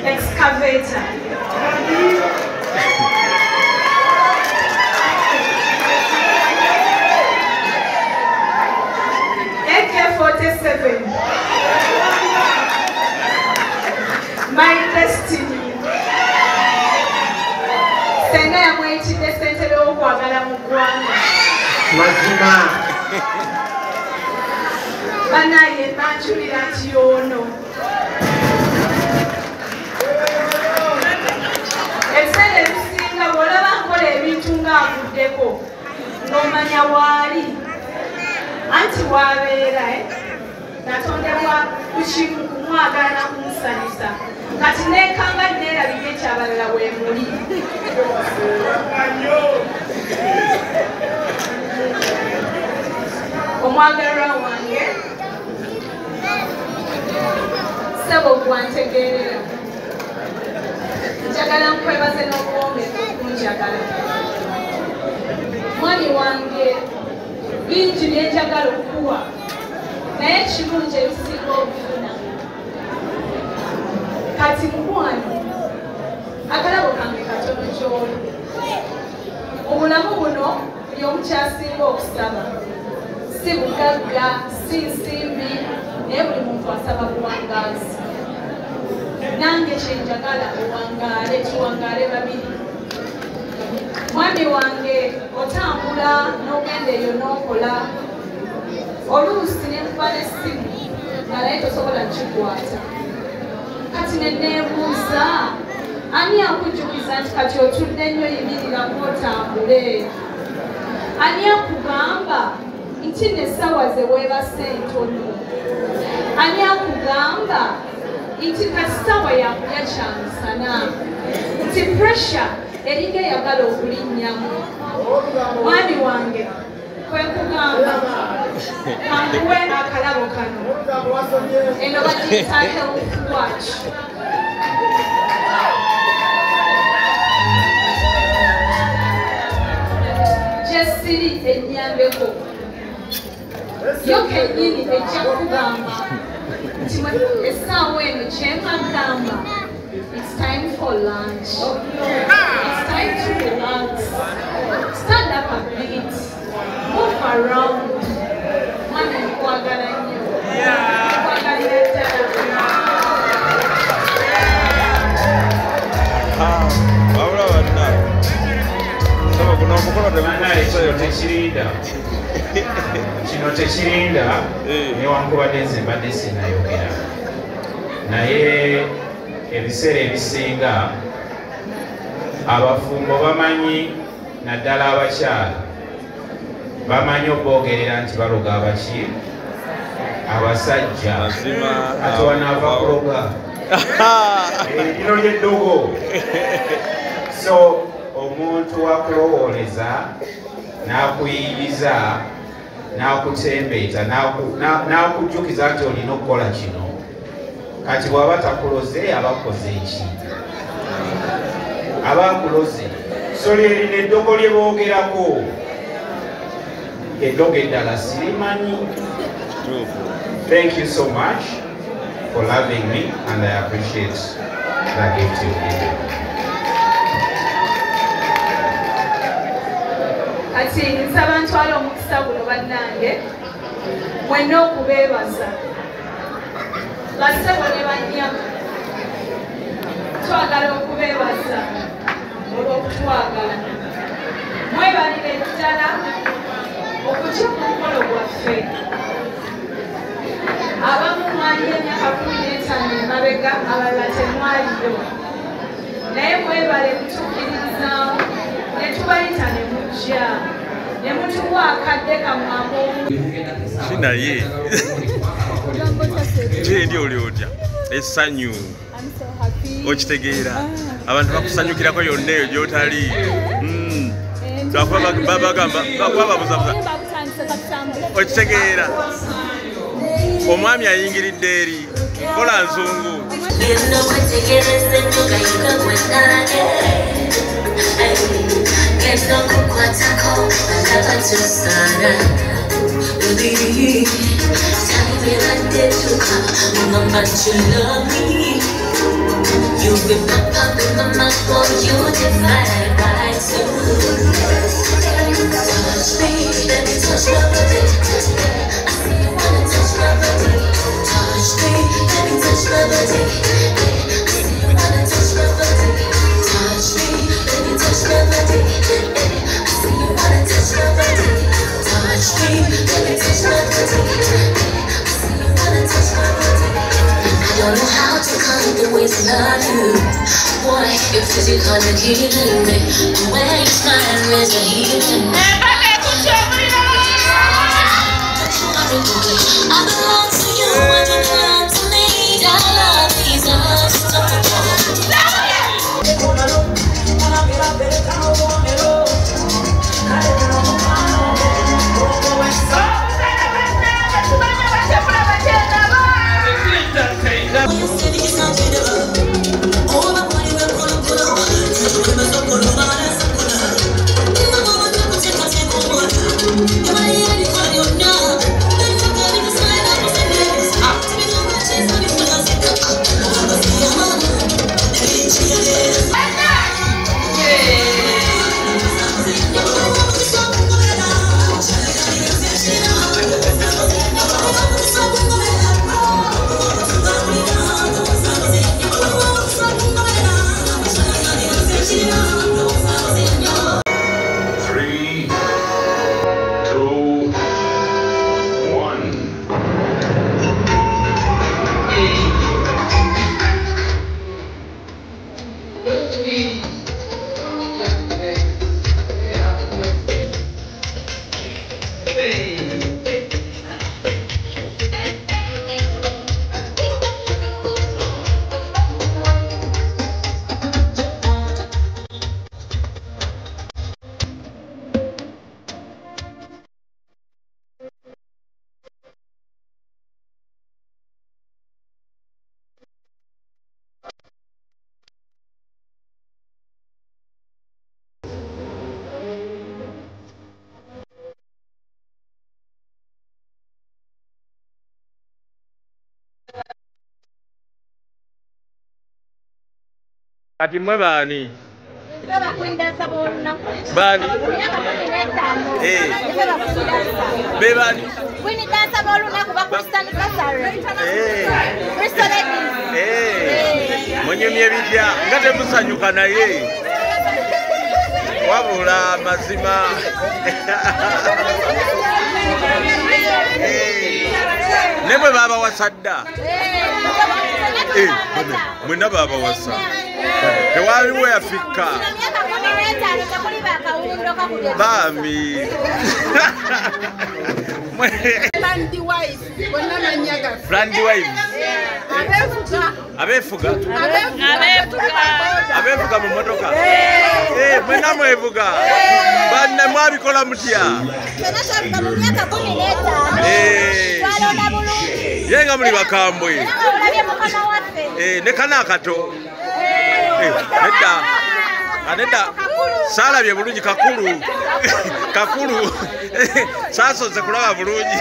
excavator. AK-47. My destiny. Senga ya mwechide sentele okwagala mu ggwanga. Mazima. Banaye banjulira nti ono. Ebiseera ebisinga bw'olaba nkola ebintu ng'avuddeko n'omanya waali anti wabeera natondebwa ku kimu kumwagala nakumusanyusa kati neekanga neerabira ekyabalala weemuli. Omwagalwa wange sebo gwantegeerera njagala nkwebaze n'obuwombeefu okunjagala. Mwami wange bingi byenjagala okuwa naye ekirungi ebisinga obufuna kati mukwano akalabo kange katono gy'oli. Obulamu buno buli omu kyasinga okusaba si bugagga si nsimbi naye buli muntu asaba buwangaazi. Nange kyenjagala owangaale tuwangaale babiri. Mwami wange otambula n'ogenda eyo n'okola oluusi nenkuba n'essimu nga naye tosobola kikwata. Kati neneebuuza ani akujjukiza nti kati otudde nnyo yimiriramu otambule? Ani akugamba nti n'essaawa ze weebase ntono? Ani akugamba nti kasitawa yakulya kyamisana? Nti pressure eringa eyagala okulinnyamu? Mwami wange kwe kugamba kankuwe akalabo kano. Eno bagiyita health watch. Gyesiri ennyambeko yo kennyini ejja kugamba nti essaawa eno kyempagamba it's time for lunch. It's time to relax. Stand up a bit. Move around. Mwami nkwagala nnyo. Nkwagalira ddala. Wabula banna. Saba kuno omukono Kino tekirinda. Kino tekirinda newankubadde nze mbadde sinnayogera. Naye ebiseera ebisinga abafumbo bamanyi naddala abakyala bamanyi okwogerera nti baloga abaki abasajja ate wanaava kuloga lino lyeddogo. So omuntu wakulowooleza n'akuyiriza n'akutembeeta n'akujjukiza nti olina okukola kino kati bw'aba takuloze aba akoze eki? Aba akuloze. So lyerino eddogo lye boogerako eddogo eddala sirimanyi. Thank you so much for loving me and I appreciate the gift you gave. Kati nsaba ntwala omukisa guno bannange mwenna okubeebaza bassebo ne bannyama twagala okubeebaza olw'okutwagala. Mwebalire ddala okutya ku mukolo gwaffe. Abamu mwali emyaka 15 emabega abalala temwaliyo naye mwebale kutuukirizaamu ne tubayita ne mujja ne mutuwa akadde kamwako kinaye kyendi oli otya essanyu okitegeera abantu bakusanyukirako yonna eyo gyotali bababuzabuza okitegeera omwami ayingiridde eri kola nzungu You You can knock up in the mouth for you divide by two. Touch me, let me touch your body. I see you wanna touch my body. Touch me, let me touch my body. I see you wanna touch my body. Touch me, let me touch my body. I see you wanna touch my body. Touch me, let me touch my body. I see you wanna touch my body. I don't know how to come the ways to love you. Boy, you're physically killing me. The way you smile is a healing. I belong to you and you belong to me. Our love is unstoppable. Kati mwe bani? Bani? Be bani? Kwini dansa bolunaku bakustan kasare. Crystal ladies. Mwenyemye bitya nga temusanyuka naye. Wabula mazima. Nemwe baba wasadda. Mwena baba wasa. Tewaliwo yafika. Bami. Randy Wise, Bonamaniaga. Randy Wise. Abefuga. Abefuga mu motoka. Mwena mwevuga. Banna mwabikola mutya. Yenga muli bakambwe. Ne kana akato. Aneda sala bye bulungi kakulu. Kakulu. Saso ze kulaba bulungi.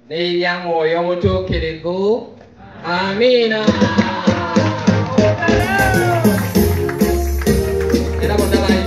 n'erya Mwoyo Omutuukirivu. Amiina. Era bonna bali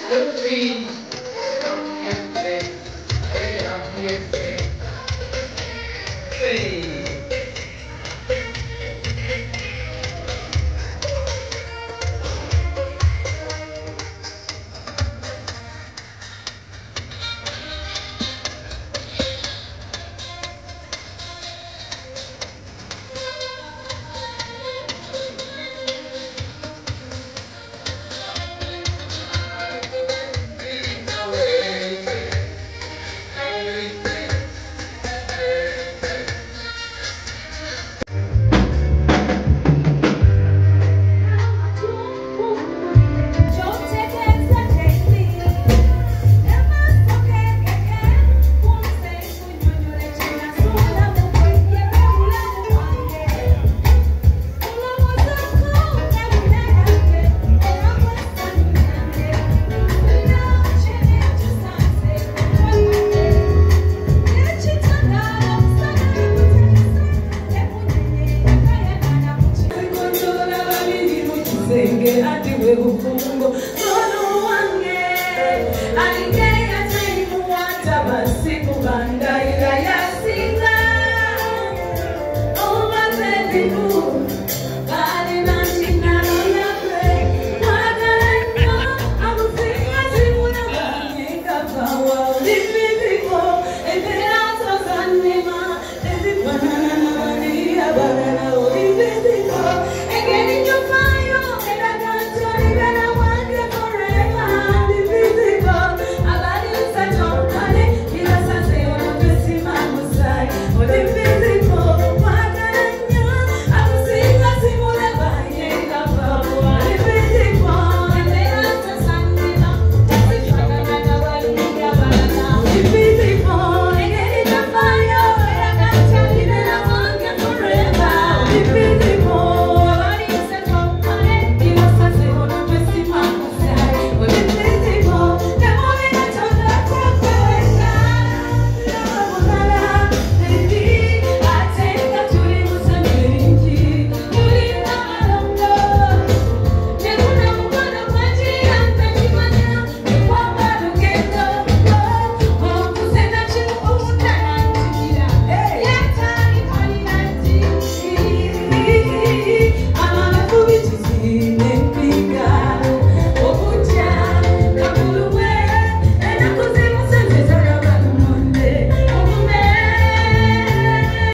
Between